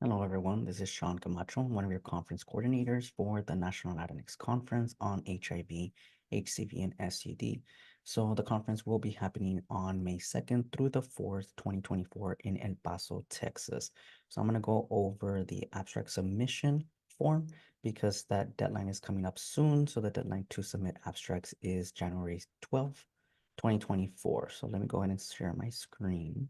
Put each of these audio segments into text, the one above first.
Hello, everyone. This is Sean Camacho, one of your conference coordinators for the National Latinx Conference on HIV, HCV, and SUD. So the conference will be happening on May 2nd through the 4th, 2024 in El Paso, Texas. So I'm going to go over the abstract submission form because that deadline is coming up soon. So the deadline to submit abstracts is January 12th, 2024. So let me go ahead and share my screen.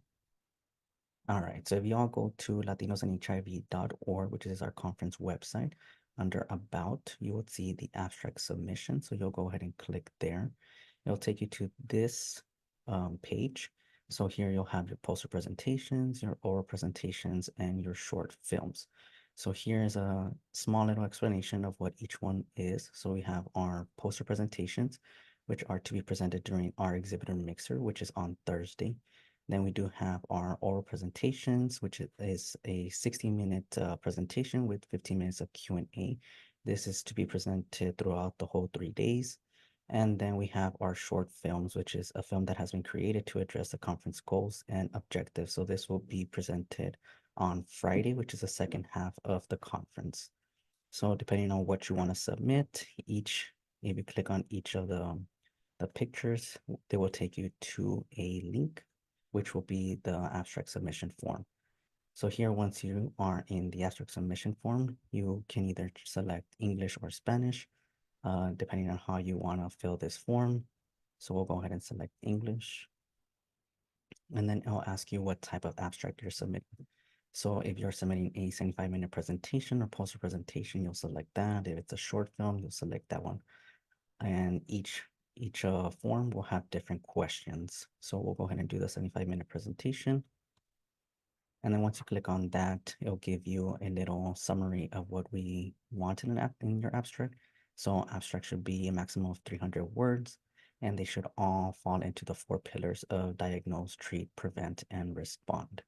All right, so if you all go to latinosandhiv.org, which is our conference website, under About, you will see the abstract submission. So you'll go ahead and click there. It'll take you to this page. So here you'll have your poster presentations, your oral presentations, and your short films. So here's a small little explanation of what each one is. So we have our poster presentations, which are to be presented during our exhibitor mixer, which is on Thursday. Then we do have our oral presentations, which is a 60-minute presentation with 15 minutes of Q&A. This is to be presented throughout the whole 3 days. And then we have our short films, which is a film that has been created to address the conference goals and objectives. So this will be presented on Friday, which is the second half of the conference. So depending on what you want to submit, if you click on each of the pictures, they will take you to a link, which will be the abstract submission form. So here, once you are in the abstract submission form, you can either select English or Spanish, depending on how you want to fill this form. So we'll go ahead and select English, and then it'll ask you what type of abstract you're submitting. So if you're submitting a 75-minute presentation or poster presentation, you'll select that. If it's a short film, you'll select that one. And each form will have different questions. So we'll go ahead and do the 75-minute presentation. And then once you click on that, it'll give you a little summary of what we want in your abstract. So abstract should be a maximum of 300 words, and they should all fall into the 4 pillars of diagnose, treat, prevent, and respond.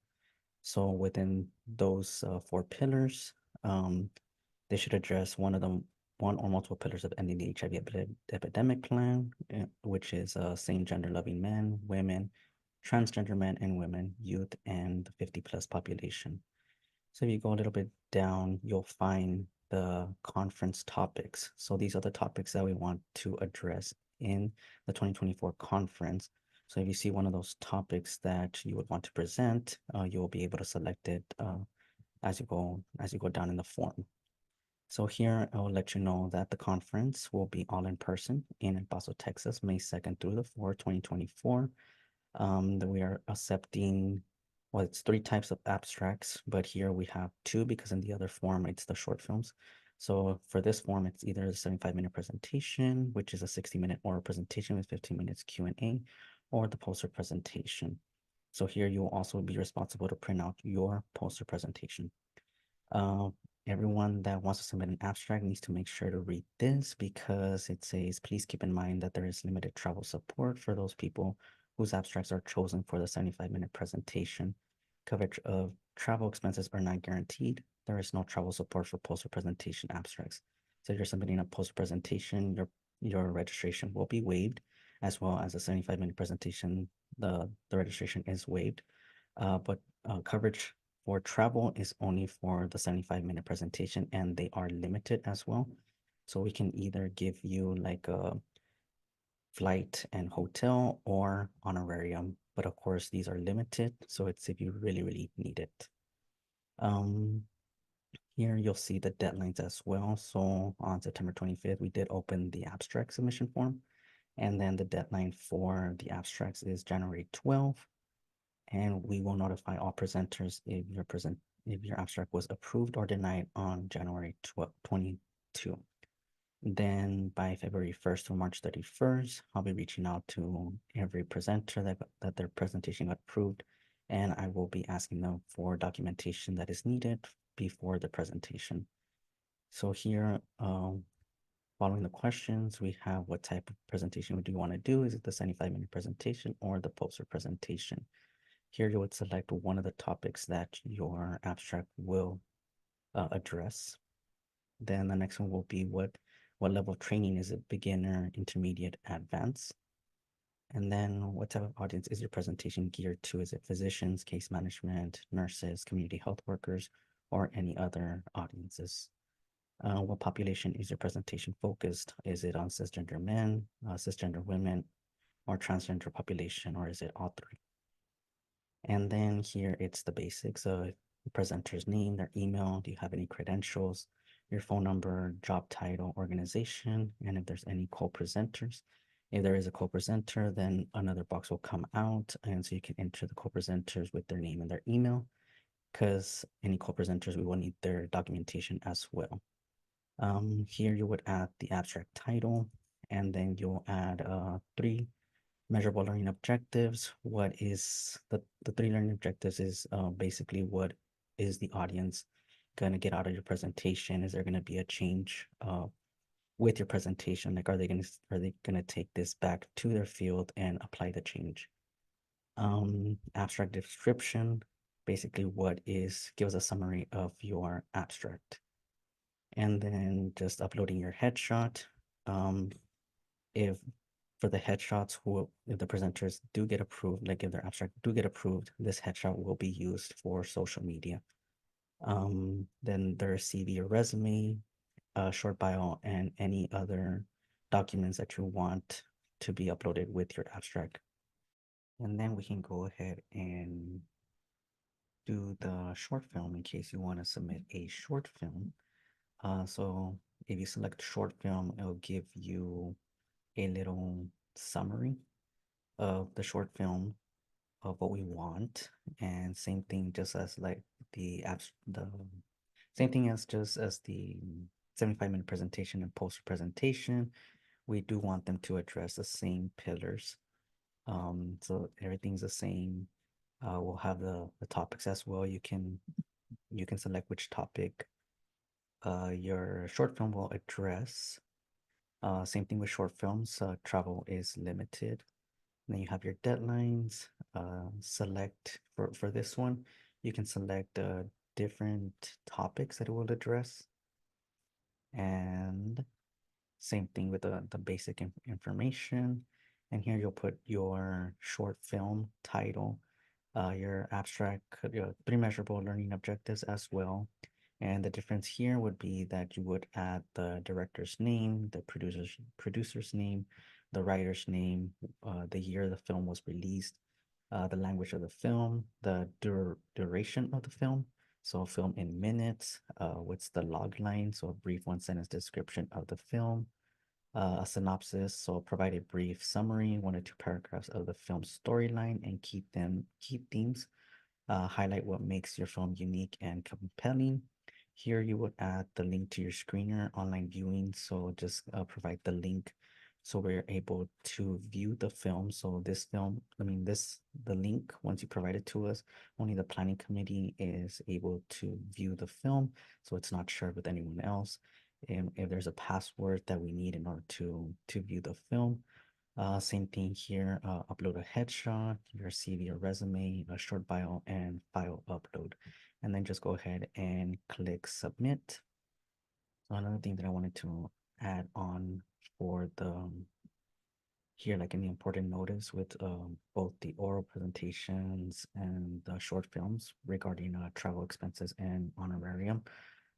So within those 4 pillars, they should address one or multiple pillars of ending the HIV epidemic plan, which is same gender loving men, women, transgender men and women, youth, and the 50 plus population. So if you go a little bit down, you'll find the conference topics. So these are the topics that we want to address in the 2024 conference. So if you see one of those topics that you would want to present, you'll be able to select it as you go down in the form. So here I will let you know that the conference will be all in person in El Paso, Texas, May 2nd through the 4th, 2024. That we are accepting, well, it's 3 types of abstracts, but here we have 2 because in the other form, it's the short films. So for this form, it's either a 75-minute presentation, which is a 60-minute oral presentation with 15 minutes Q&A, or the poster presentation. So here you will also be responsible to print out your poster presentation. Everyone that wants to submit an abstract needs to make sure to read this because it says, please keep in mind that there is limited travel support for those people whose abstracts are chosen for the 75-minute presentation. Coverage of travel expenses are not guaranteed. There is no travel support for poster presentation abstracts. So if you're submitting a poster presentation, your registration will be waived, as well as a 75-minute presentation, the registration is waived. But coverage for travel is only for the 75-minute presentation, and they are limited as well. So we can either give you like a flight and hotel or honorarium, but of course these are limited. So it's if you really, really need it. Um, Here you'll see the deadlines as well. So on September 25th, we did open the abstract submission form. And then the deadline for the abstracts is January 12th. And we will notify all presenters if your abstract was approved or denied on January 12, 22. Then by February 1st to March 31st, I'll be reaching out to every presenter that their presentation got approved, and I will be asking them for documentation that is needed before the presentation. So here, following the questions, we have what type of presentation do you want to do? Is it the 75-minute presentation or the poster presentation? Here you would select one of the topics that your abstract will address. Then the next one will be what level of training is it? Beginner, intermediate, advanced? And then what type of audience is your presentation geared to? Is it physicians, case management, nurses, community health workers, or any other audiences. What population is your presentation focused? Is it on cisgender men, cisgender women, or transgender population, or is it all three? And then here it's the basics of the presenter's name, their email, do you have any credentials, your phone number, job title, organization, and if there's any co-presenters. If there is a co-presenter, then another box will come out, and so you can enter the co-presenters with their name and their email, because any co-presenters, we will need their documentation as well. Here you would add the abstract title, and then you'll add three measurable learning objectives. What is the three learning objectives is basically what is the audience going to get out of your presentation? Is there going to be a change with your presentation? Like, are they going to take this back to their field and apply the change? Abstract description, basically what is, gives a summary of your abstract. And then just uploading your headshot. If for the headshots, who if the presenters do get approved, like if their abstract do get approved, this headshot will be used for social media. Then their CV or resume, short bio, and any other documents that you want to be uploaded with your abstract. And then we can go ahead and do the short film in case you want to submit a short film. So if you select short film, it'll give you a little summary of the short film of what we want, and same thing just as like the same thing as just as the 75-minute presentation and poster presentation. We do want them to address the same pillars. So everything's the same. We'll have the topics as well. You can select which topic your short film will address. Same thing with short films. Travel is limited. And then you have your deadlines. Select for this one, you can select different topics that it will address. And same thing with the basic information. And here you'll put your short film title, your abstract, your three measurable learning objectives as well. And the difference here would be that you would add the director's name, the producer's name, the writer's name, the year the film was released, the language of the film, the duration of the film. So film in minutes, what's the log line? So a brief one sentence description of the film, a synopsis. So provide a brief summary, 1 or 2 paragraphs of the film's storyline and key themes. Highlight what makes your film unique and compelling. Here you would add the link to your screener online viewing. So just provide the link so we're able to view the film. So this film, the link, once you provide it to us, only the planning committee is able to view the film. So it's not shared with anyone else. And if there's a password that we need in order to view the film, same thing here, upload a headshot, your CV or resume, a short bio, and file upload. And then just go ahead and click submit. So another thing that I wanted to add on for the here, like in the important notice with both the oral presentations and the short films regarding travel expenses and honorarium.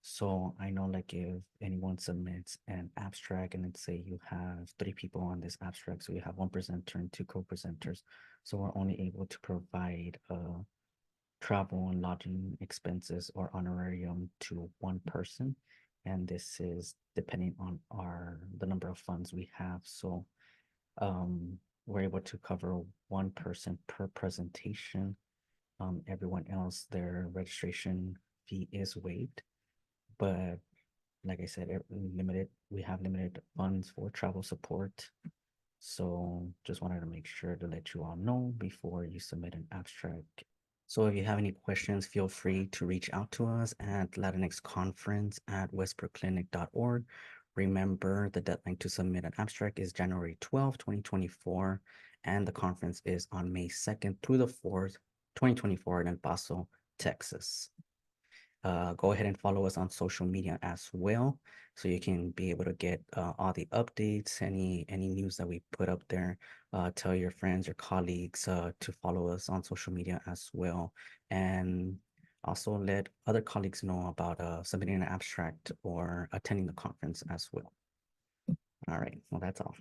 So I know like if anyone submits an abstract and let's say you have 3 people on this abstract, so you have 1 presenter and 2 co-presenters. So we're only able to provide travel and lodging expenses or honorarium to 1 person. And this is depending on the number of funds we have. So we're able to cover 1 person per presentation. Everyone else, their registration fee is waived, but like I said, we have limited funds for travel support. So just wanted to make sure to let you all know before you submit an abstract. So if you have any questions, feel free to reach out to us at latinxconference@westbrookclinic.org. Remember, the deadline to submit an abstract is January 12th, 2024, and the conference is on May 2nd through the 4th, 2024 in El Paso, Texas. Go ahead and follow us on social media as well, so you can be able to get all the updates, any news that we put up there. Tell your friends, your colleagues to follow us on social media as well. And Also let other colleagues know about submitting an abstract or attending the conference as well. All right, well, that's all.